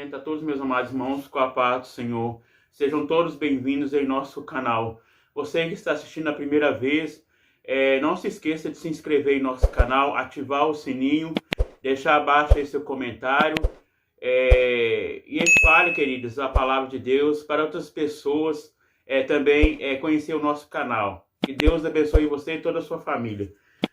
cumprimento a todos meus amados irmãos com a paz do Senhor. Sejam todos bem-vindos em nosso canal. Você que está assistindo a primeira vez, não se esqueça de se inscrever em nosso canal, ativar o sininho, deixar abaixo aí seu comentário e espalhe, queridos, a palavra de Deus para outras pessoas também conhecer o nosso canal. Que Deus abençoe você e toda a sua família.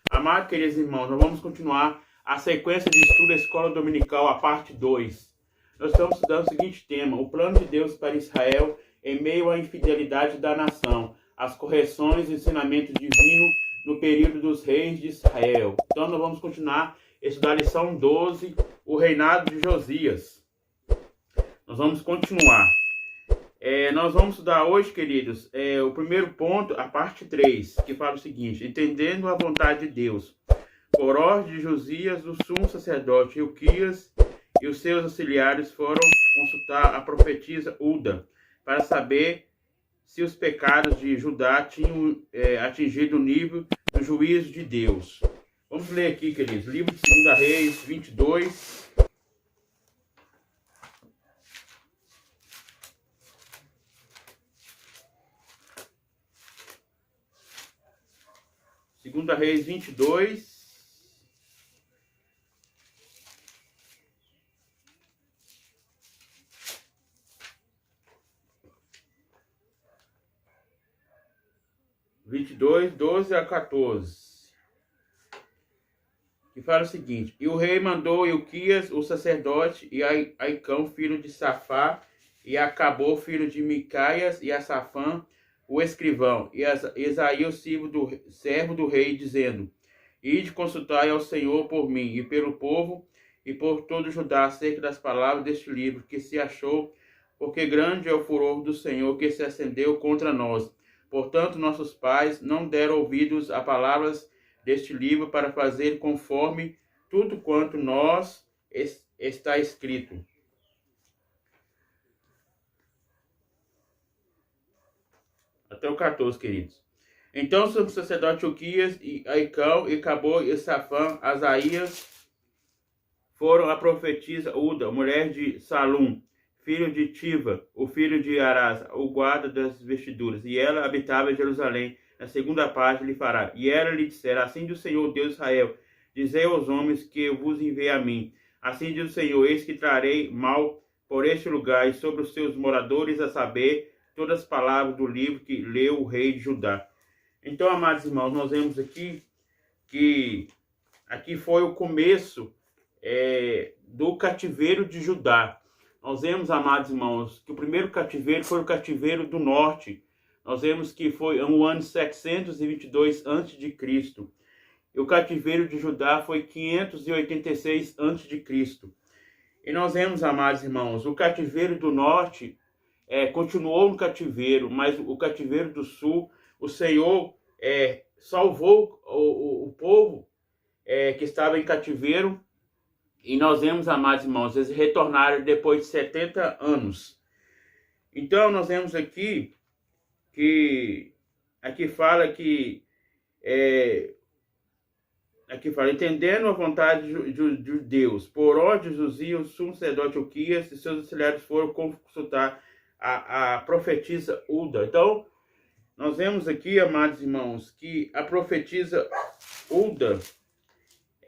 Amados, queridos irmãos, nós vamos continuar a sequência de estudo da Escola Dominical, a parte 2. Nós estamos estudando o seguinte tema: o plano de Deus para Israel em meio à infidelidade da nação, as correções e ensinamento divino no período dos reis de Israel. Então nós vamos continuar a estudar a lição 12, o reinado de Josias. Nós vamos continuar. Nós vamos estudar hoje, queridos, o primeiro ponto, a parte 3, que fala o seguinte: entendendo a vontade de Deus. Por ordem de Josias, o sumo sacerdote Hilquias e os seus auxiliares foram consultar a profetisa Ulda para saber se os pecados de Judá tinham atingido o nível do juízo de Deus. Vamos ler aqui, queridos, livro de 2 Reis 22. Segunda Reis 22. Vinte e dois, 12 a 14, que fala o seguinte: e o rei mandou Hilquias, o sacerdote, e Aicão, filho de Safá, e Acabô, filho de Micaias, e a Safã, o escrivão, e Isaías, servo do rei, dizendo: ide consultai ao Senhor por mim, e pelo povo, e por todo Judá, acerca das palavras deste livro, que se achou, porque grande é o furor do Senhor que se acendeu contra nós. Portanto, nossos pais não deram ouvidos a palavras deste livro para fazer conforme tudo quanto nós está escrito. Até o 14, queridos. Então, o sacerdote Hilquias, e Aicão, e Acabô, e Safã, Asaías, foram a profetisa Ulda, mulher de Salum, filho de Tiva, o filho de Arás, o guarda das vestiduras, e ela habitava em Jerusalém. Na segunda parte lhe fará. E ela lhe disser: assim diz o Senhor Deus de Israel, dizei aos homens que eu vos enviei a mim. Assim diz o Senhor: eis que trarei mal por este lugar e sobre os seus moradores, a saber, todas as palavras do livro que leu o rei de Judá. Então, amados irmãos, nós vemos aqui que aqui foi o começo do cativeiro de Judá. Nós vemos, amados irmãos, que o primeiro cativeiro foi o cativeiro do norte. Nós vemos que foi no ano 722 a.C. E o cativeiro de Judá foi 586 a.C. E nós vemos, amados irmãos, o cativeiro do norte continuou no cativeiro, mas o cativeiro do sul, o Senhor salvou o povo que estava em cativeiro. E nós vemos, amados irmãos, eles retornaram depois de 70 anos. Então, nós vemos aqui que aqui fala que entendendo a vontade de Deus, por ordem de Josias, o sumo sacerdote Hilquias e seus auxiliares foram consultar a profetisa Ulda. Então, nós vemos aqui, amados irmãos, que a profetisa Ulda,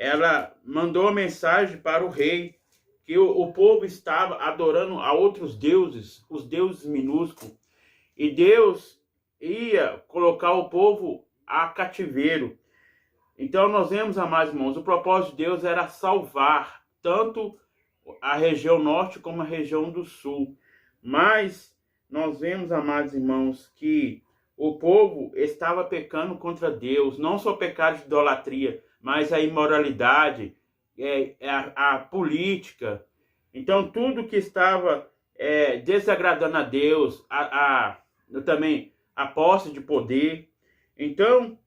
ela mandou uma mensagem para o rei que o povo estava adorando a outros deuses, os deuses minúsculos, e Deus ia colocar o povo a cativeiro. Então nós vemos, amados irmãos, o propósito de Deus era salvar tanto a região norte como a região do sul. Mas nós vemos, amados irmãos, que o povo estava pecando contra Deus, não só pecado de idolatria, mas a imoralidade, a política. Então, tudo que estava desagradando a Deus, também a posse de poder. Então,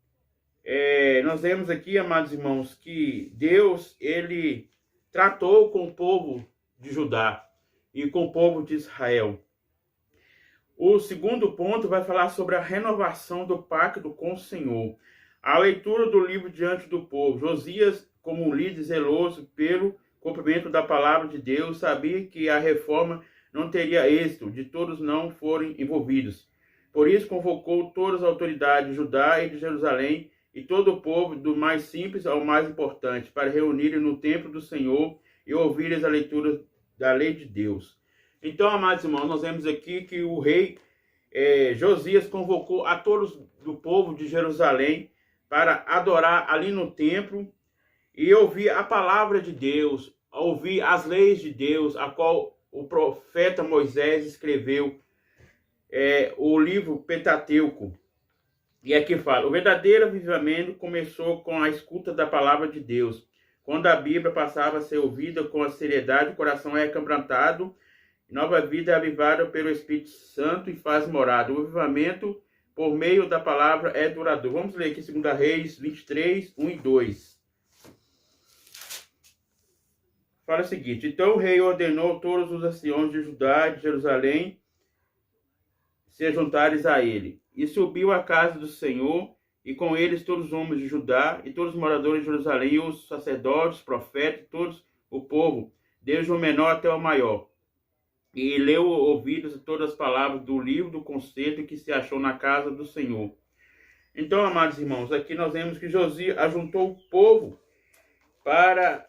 nós vemos aqui, amados irmãos, que Deus, ele tratou com o povo de Judá e com o povo de Israel. O segundo ponto vai falar sobre a renovação do pacto com o Senhor. A leitura do livro diante do povo. Josias, como um líder zeloso pelo cumprimento da palavra de Deus, sabia que a reforma não teria êxito de todos não forem envolvidos. Por isso convocou todas as autoridades de Judá e de Jerusalém e todo o povo, do mais simples ao mais importante, para reunirem no templo do Senhor e ouvirem a leitura da lei de Deus. Então, amados irmãos, nós vemos aqui que o rei Josias convocou a todos do povo de Jerusalém para adorar ali no templo e ouvir a palavra de Deus, ouvir as leis de Deus, a qual o profeta Moisés escreveu, o livro Pentateuco. E aqui fala, o verdadeiro avivamento começou com a escuta da palavra de Deus. Quando a Bíblia passava a ser ouvida com a seriedade, o coração é quebrantado, nova vida é avivada pelo Espírito Santo e faz morada. O avivamento, por meio da palavra, é duradouro. Vamos ler aqui 2 Reis 23, 1 e 2. Fala o seguinte, então o rei ordenou todos os anciãos de Judá e de Jerusalém se juntares a ele. E subiu à casa do Senhor, e com eles todos os homens de Judá, e todos os moradores de Jerusalém, e os sacerdotes, profetas, todos o povo, desde o menor até o maior. E leu ouvidos todas as palavras do livro do concerto que se achou na casa do Senhor. Então, amados irmãos, aqui nós vemos que Josias ajuntou o povo para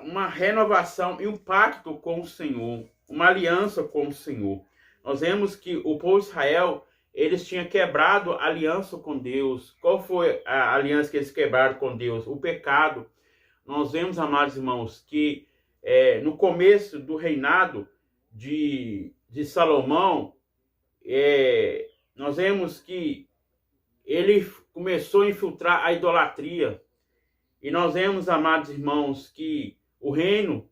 uma renovação e um pacto com o Senhor, uma aliança com o Senhor. Nós vemos que o povo de Israel, eles tinham quebrado a aliança com Deus. Qual foi a aliança que eles quebraram com Deus? O pecado. Nós vemos, amados irmãos, que no começo do reinado de Salomão, nós vemos que ele começou a infiltrar a idolatria. E nós vemos, amados irmãos, que o reino,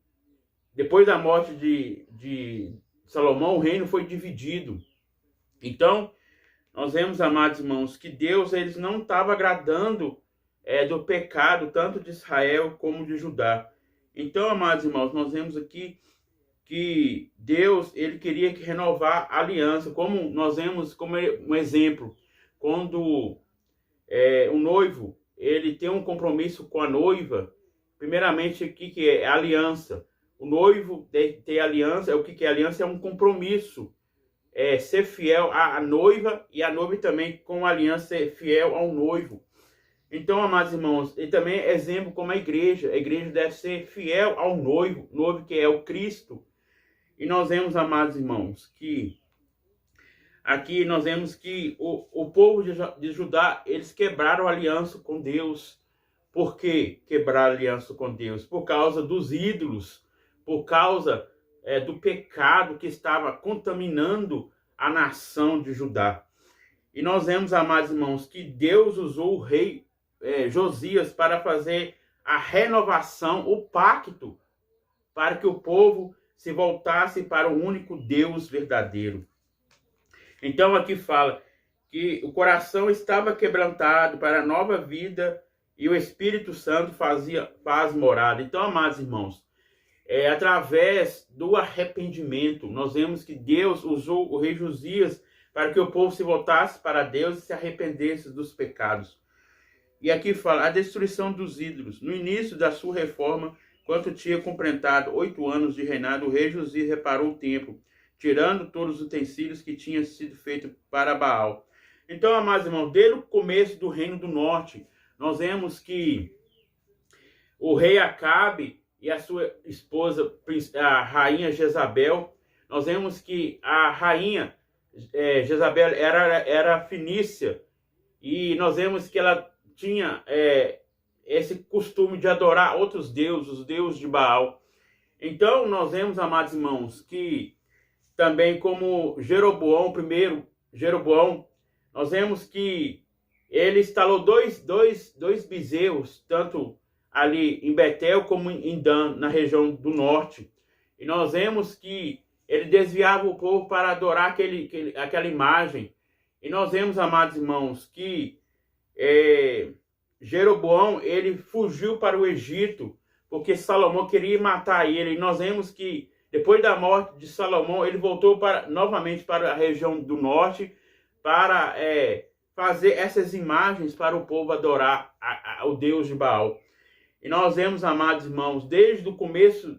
depois da morte de Salomão, o reino foi dividido. Então, nós vemos, amados irmãos, que Deus eles não estava agradando do pecado, tanto de Israel como de Judá. Então, amados irmãos, nós vemos aqui que Deus ele queria renovar a aliança, como nós vemos como um exemplo, quando o noivo ele tem um compromisso com a noiva, primeiramente o que é a aliança. O noivo tem aliança, o que é aliança? É um compromisso, ser fiel à noiva e a noiva também com a aliança ser fiel ao noivo. Então, amados irmãos, e também é exemplo como a igreja deve ser fiel ao noivo que é o Cristo. E nós vemos, amados irmãos, que aqui nós vemos que o povo de Judá, eles quebraram a aliança com Deus. Por que quebrar a aliança com Deus? Por causa dos ídolos, por causa do pecado que estava contaminando a nação de Judá. E nós vemos, amados irmãos, que Deus usou o rei Josias para fazer a renovação, o pacto, para que o povo se voltasse para o único Deus verdadeiro. Então aqui fala que o coração estava quebrantado para a nova vida e o Espírito Santo faz morada. Então, amados irmãos, através do arrependimento, nós vemos que Deus usou o rei Josias para que o povo se voltasse para Deus e se arrependesse dos pecados. E aqui fala a destruição dos ídolos. No início da sua reforma, quando tinha completado 8 anos de reinado, o rei Josias reparou o templo, tirando todos os utensílios que tinham sido feitos para Baal. Então, amados irmãos, desde o começo do reino do norte, nós vemos que o rei Acabe e a sua esposa, a rainha Jezabel, nós vemos que a rainha Jezabel era fenícia, e nós vemos que ela tinha esse costume de adorar outros deuses, os deuses de Baal. Então, nós vemos, amados irmãos, que também como Jeroboão, nós vemos que ele instalou dois bezerros, tanto ali em Betel como em Dan, na região do norte. E nós vemos que ele desviava o povo para adorar aquela imagem. E nós vemos, amados irmãos, que Jeroboão, ele fugiu para o Egito, porque Salomão queria matar ele. E nós vemos que, depois da morte de Salomão, ele voltou novamente para a região do norte, para fazer essas imagens para o povo adorar o Deus de Baal. E nós vemos, amados irmãos, desde o começo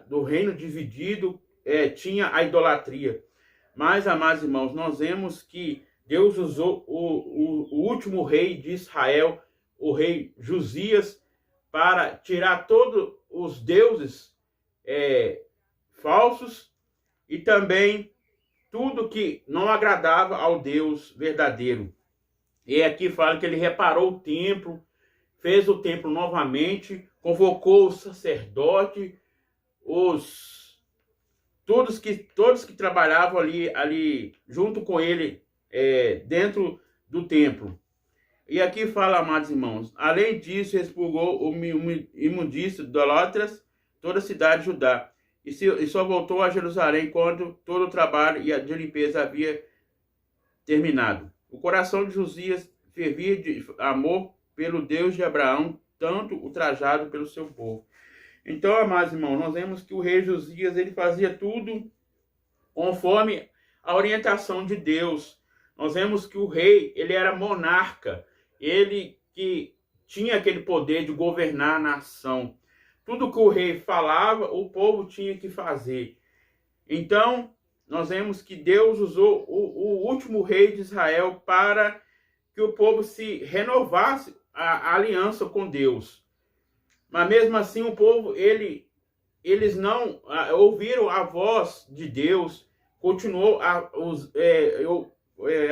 do reino dividido, tinha a idolatria. Mas, amados irmãos, nós vemos que Deus usou o último rei de Israel, o rei Josias, para tirar todos os deuses falsos e também tudo que não agradava ao Deus verdadeiro. E aqui fala que ele reparou o templo, fez o templo novamente, convocou o sacerdote, todos que trabalhavam ali junto com ele, dentro do templo. E aqui fala, amados irmãos, além disso, expurgou o imundício idólatras toda a cidade de Judá, e só voltou a Jerusalém quando todo o trabalho de limpeza havia terminado. O coração de Josias fervia de amor pelo Deus de Abraão, tanto ultrajado pelo seu povo. Então, amados irmãos, nós vemos que o rei Josias, ele fazia tudo conforme a orientação de Deus. Nós vemos que o rei, ele era monarca, ele que tinha aquele poder de governar a nação. Tudo que o rei falava, o povo tinha que fazer. Então, nós vemos que Deus usou o último rei de Israel para que o povo se renovasse a aliança com Deus. Mas mesmo assim o povo, eles não ouviram a voz de Deus, continuou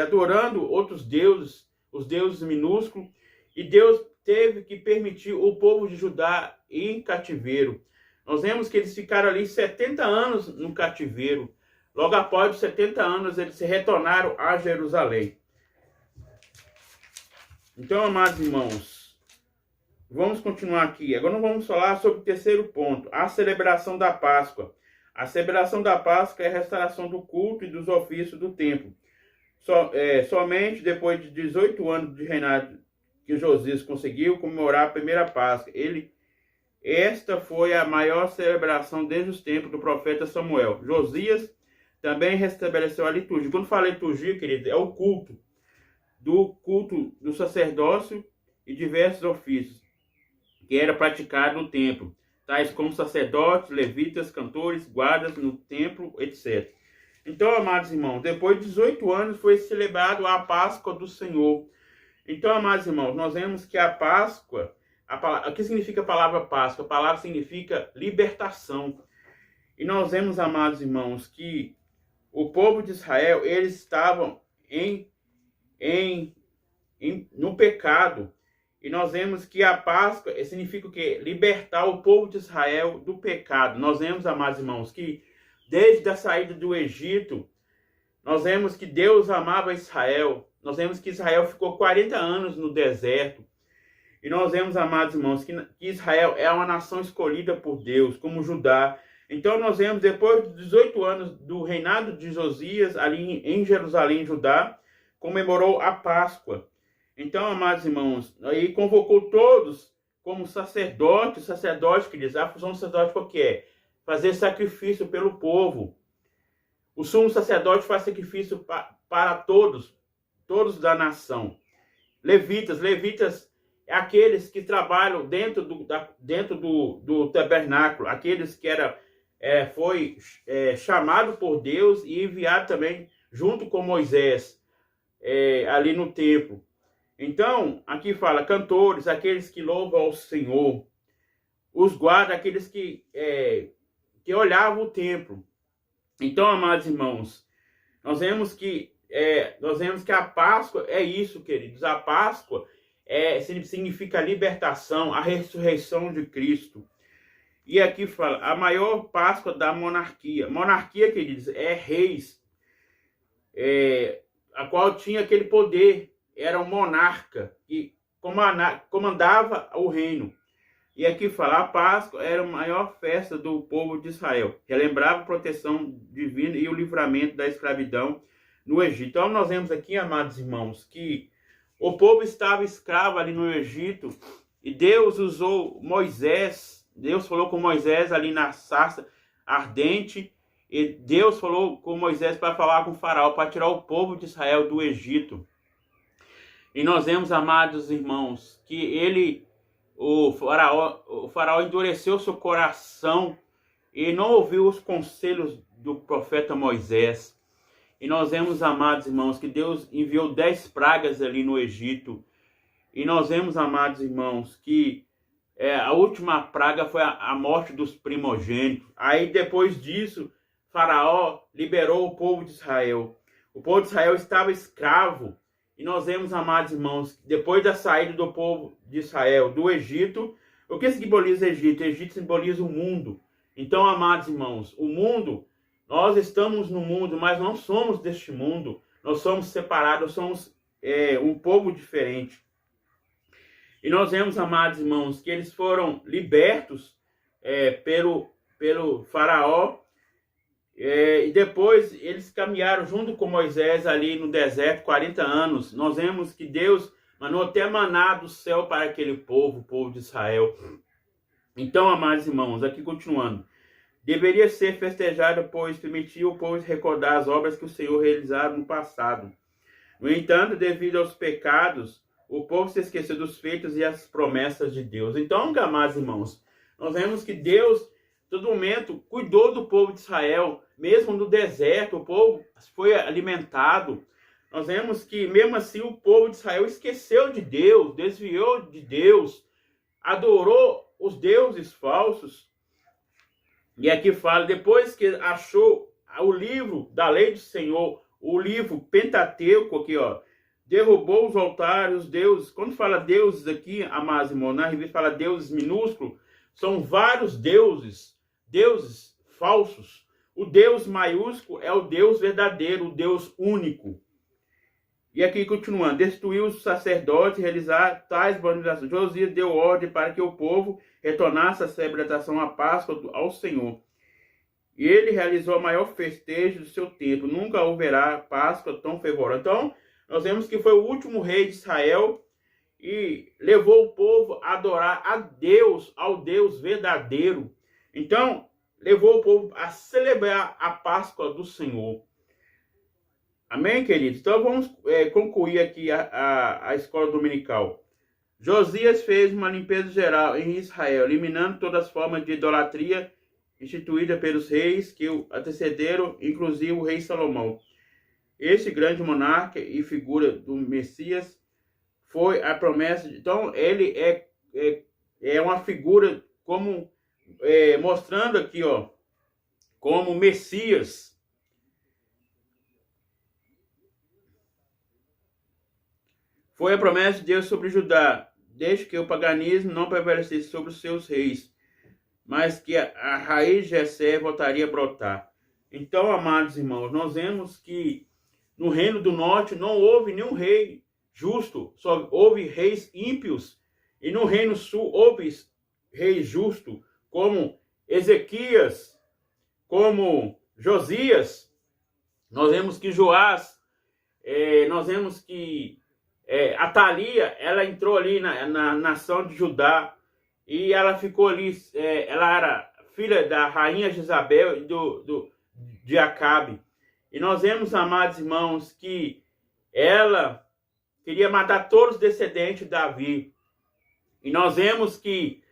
adorando outros deuses, os deuses minúsculos, e Deus teve que permitir o povo de Judá ir em cativeiro. Nós vemos que eles ficaram ali 70 anos no cativeiro. Logo após os 70 anos, eles se retornaram a Jerusalém. Então, amados irmãos, vamos continuar aqui. Agora nós vamos falar sobre o terceiro ponto, a celebração da Páscoa. A celebração da Páscoa é a restauração do culto e dos ofícios do templo. Somente depois de 18 anos de reinado que Josias conseguiu comemorar a primeira Páscoa. Esta foi a maior celebração desde os tempos do profeta Samuel. Josias também restabeleceu a liturgia. Quando fala liturgia, querido, é o culto do sacerdócio e diversos ofícios que era praticado no templo, tais como sacerdotes, levitas, cantores, guardas no templo, etc. Então, amados irmãos, depois de 18 anos foi celebrado a Páscoa do Senhor. Então, amados irmãos, nós vemos que a Páscoa, o que significa a palavra Páscoa? A palavra significa libertação. E nós vemos, amados irmãos, que o povo de Israel, eles estavam no pecado. E nós vemos que a Páscoa significa o quê? Libertar o povo de Israel do pecado. Nós vemos, amados irmãos, que desde a saída do Egito, nós vemos que Deus amava Israel. Nós vemos que Israel ficou 40 anos no deserto. E nós vemos, amados irmãos, que Israel é uma nação escolhida por Deus, como Judá. Então nós vemos, depois de 18 anos do reinado de Josias, ali em Jerusalém, Judá, comemorou a Páscoa. Então, amados irmãos, aí convocou todos como sacerdotes, queridos. A função do sacerdote qual que é? Fazer sacrifício pelo povo. O sumo sacerdote faz sacrifício para todos da nação. Levitas é aqueles que trabalham dentro do tabernáculo, aqueles que foi chamado por Deus e enviado também junto com Moisés ali no templo. Então, aqui fala, cantores, aqueles que louvam ao Senhor, os guardas, aqueles que olhavam o templo. Então, amados irmãos, nós vemos que a Páscoa é isso, queridos. A Páscoa significa a libertação, a ressurreição de Cristo. E aqui fala, a maior Páscoa da monarquia. Monarquia, queridos, é reis, a qual tinha aquele poder. Era um monarca que comandava o reino. E aqui fala, a Páscoa era a maior festa do povo de Israel. Relembrava a proteção divina e o livramento da escravidão no Egito. Então nós vemos aqui, amados irmãos, que o povo estava escravo ali no Egito e Deus usou Moisés. Deus falou com Moisés ali na sarça ardente. E Deus falou com Moisés para falar com o faraó, para tirar o povo de Israel do Egito. E nós vemos, amados irmãos, que o faraó endureceu seu coração e não ouviu os conselhos do profeta Moisés. E nós vemos, amados irmãos, que Deus enviou 10 pragas ali no Egito. E nós vemos, amados irmãos, que a última praga foi a morte dos primogênitos. Aí depois disso, Faraó liberou o povo de Israel. O povo de Israel estava escravo. E nós vemos, amados irmãos, depois da saída do povo de Israel do Egito, o que simboliza o Egito? O Egito simboliza o mundo. Então, amados irmãos, o mundo, nós estamos no mundo, mas não somos deste mundo. Nós somos separados, somos um povo diferente. E nós vemos, amados irmãos, que eles foram libertos pelo faraó. E depois eles caminharam junto com Moisés ali no deserto 40 anos. Nós vemos que Deus mandou até maná do céu para aquele povo, o povo de Israel. Então, amados irmãos, aqui continuando. Deveria ser festejado, pois permitiu o povo recordar as obras que o Senhor realizara no passado. No entanto, devido aos pecados, o povo se esqueceu dos feitos e as promessas de Deus. Então, amados irmãos, nós vemos que Deus, todo momento, cuidou do povo de Israel. Mesmo no deserto, o povo foi alimentado. Nós vemos que, mesmo assim, o povo de Israel esqueceu de Deus, desviou de Deus, adorou os deuses falsos. E aqui fala, depois que achou o livro da lei do Senhor, o livro Pentateuco, aqui, ó, derrubou os altares, os deuses. Quando fala deuses aqui, amados irmãos, na revista fala deuses minúsculos, são vários deuses falsos. O Deus maiúsculo é o Deus verdadeiro, o Deus único. E aqui continuando, destruiu os sacerdotes e realizar tais bonificações. Josias deu ordem para que o povo retornasse à celebração à Páscoa ao Senhor. E ele realizou a maior festejo do seu tempo. Nunca haverá Páscoa tão fervorosa. Então, nós vemos que foi o último rei de Israel e levou o povo a adorar a Deus, ao Deus verdadeiro. Então, levou o povo a celebrar a Páscoa do Senhor. Amém, queridos? Então, vamos concluir aqui a escola dominical. Josias fez uma limpeza geral em Israel, eliminando todas as formas de idolatria instituída pelos reis que o antecederam, inclusive o rei Salomão. Este grande monarca e figura do Messias foi a promessa. Então, ele é uma figura como mostrando aqui, ó, como Messias. Foi a promessa de Deus sobre Judá, desde que o paganismo não prevalecesse sobre os seus reis, mas que a raiz de Jessé voltaria a brotar. Então, amados irmãos, nós vemos que no reino do norte não houve nenhum rei justo, só houve reis ímpios. E no reino sul houve rei justo, como Ezequias, como Josias. Nós vemos que Joás, nós vemos que Atalia, ela entrou ali na nação de Judá e ela ficou ali, ela era filha da rainha Jezabel e de Acabe. E nós vemos, amados irmãos, que ela queria matar todos os descendentes de Davi. E nós vemos que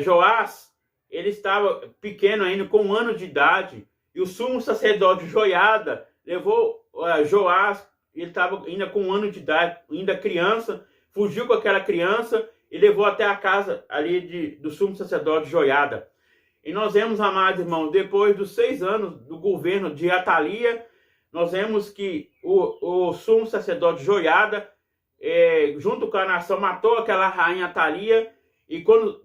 Joás, ele estava pequeno ainda, com 1 ano de idade, e o sumo sacerdote Joiada levou Joás. Ele estava ainda com 1 ano de idade, ainda criança, fugiu com aquela criança e levou até a casa ali do sumo sacerdote Joiada. E nós vemos, amados irmãos, depois dos 6 anos do governo de Atalia, nós vemos que o sumo sacerdote Joiada, junto com a nação, matou aquela rainha Atalia. E quando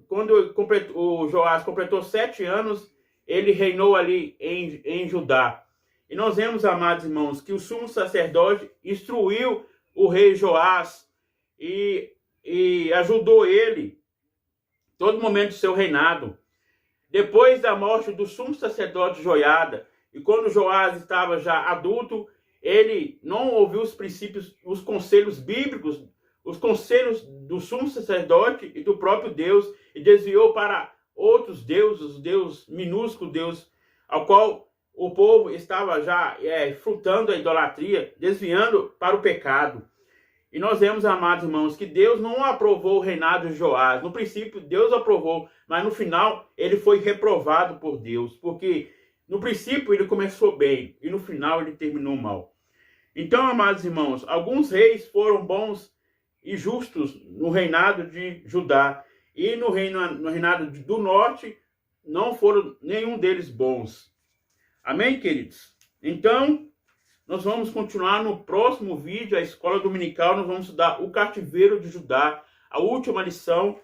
o Joás completou 7 anos, ele reinou ali em Judá. E nós vemos, amados irmãos, que o sumo sacerdote instruiu o rei Joás e ajudou ele todo momento do seu reinado. Depois da morte do sumo sacerdote Joiada, e quando Joás estava já adulto, ele não ouviu os princípios, os conselhos bíblicos, os conselhos do sumo sacerdote e do próprio Deus, e desviou para outros deuses, Deus minúsculo, Deus ao qual o povo estava já frutando a idolatria, desviando para o pecado. E nós vemos, amados irmãos, que Deus não aprovou o reinado de Joás. No princípio, Deus aprovou, mas no final, ele foi reprovado por Deus. Porque no princípio, ele começou bem e no final, ele terminou mal. Então, amados irmãos, alguns reis foram bons e justos no reinado de Judá. E no reinado do norte, não foram nenhum deles bons. Amém, queridos? Então, nós vamos continuar no próximo vídeo, a escola dominical. Nós vamos estudar o cativeiro de Judá, a última lição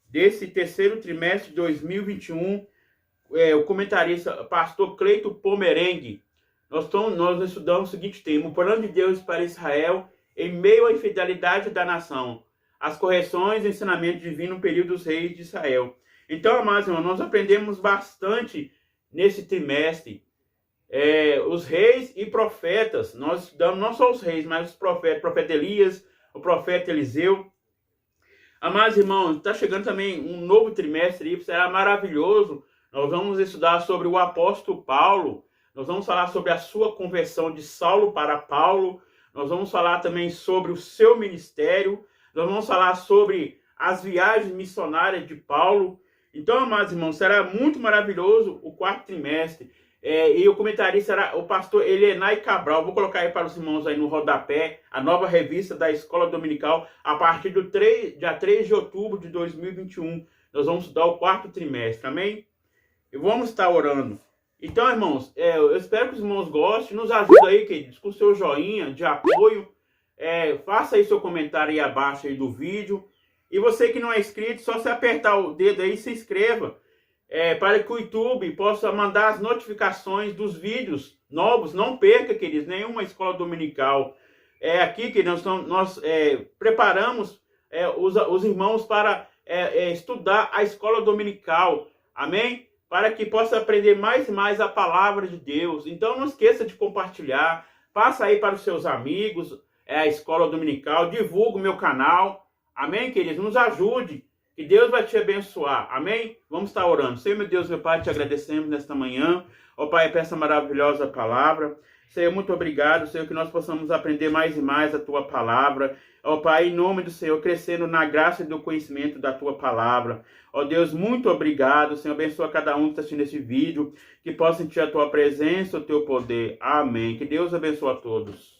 desse terceiro trimestre de 2021. O comentarista, pastor Cleito Pomerengue. Nós estudamos o seguinte tema: o plano de Deus para Israel em meio à infidelidade da nação, as correções e ensinamento divino no período dos reis de Israel. Então, amados irmãos, nós aprendemos bastante nesse trimestre. Os reis e profetas, nós estudamos não só os reis, mas os profetas, o profeta Elias, o profeta Eliseu. Amados irmãos, está chegando também um novo trimestre aí, será maravilhoso. Nós vamos estudar sobre o apóstolo Paulo, nós vamos falar sobre a sua conversão de Saulo para Paulo, nós vamos falar também sobre o seu ministério, nós vamos falar sobre as viagens missionárias de Paulo. Então, amados irmãos, será muito maravilhoso o quarto trimestre. E o comentarista será o pastor Elenay Cabral. Vou colocar aí para os irmãos aí no rodapé a nova revista da Escola Dominical a partir do dia 3 de outubro de 2021. Nós vamos estudar o quarto trimestre, amém? E vamos estar orando. Então, irmãos, eu espero que os irmãos gostem. Nos ajuda aí, queridos, com o seu joinha de apoio. Faça aí seu comentário aí abaixo aí do vídeo. E você que não é inscrito, só se apertar o dedo aí e se inscreva. Para que o YouTube possa mandar as notificações dos vídeos novos. Não perca, queridos, nenhuma escola dominical. Aqui que nós preparamos os irmãos para estudar a escola dominical. Amém? Para que possa aprender mais e mais a palavra de Deus. Então não esqueça de compartilhar. Passa aí para os seus amigos a escola dominical. Divulga o meu canal. Amém, queridos? Nos ajude. Que Deus vai te abençoar. Amém? Vamos estar orando. Senhor, meu Deus, meu Pai, te agradecemos nesta manhã. Ó Pai, por essa maravilhosa palavra. Senhor, muito obrigado, Senhor, que nós possamos aprender mais e mais a Tua palavra. Ó Pai, em nome do Senhor, crescendo na graça e do conhecimento da Tua palavra. Ó Deus, muito obrigado. Senhor, abençoa cada um que está assistindo esse vídeo. Que possa sentir a Tua presença, o Teu poder. Amém. Que Deus abençoe a todos.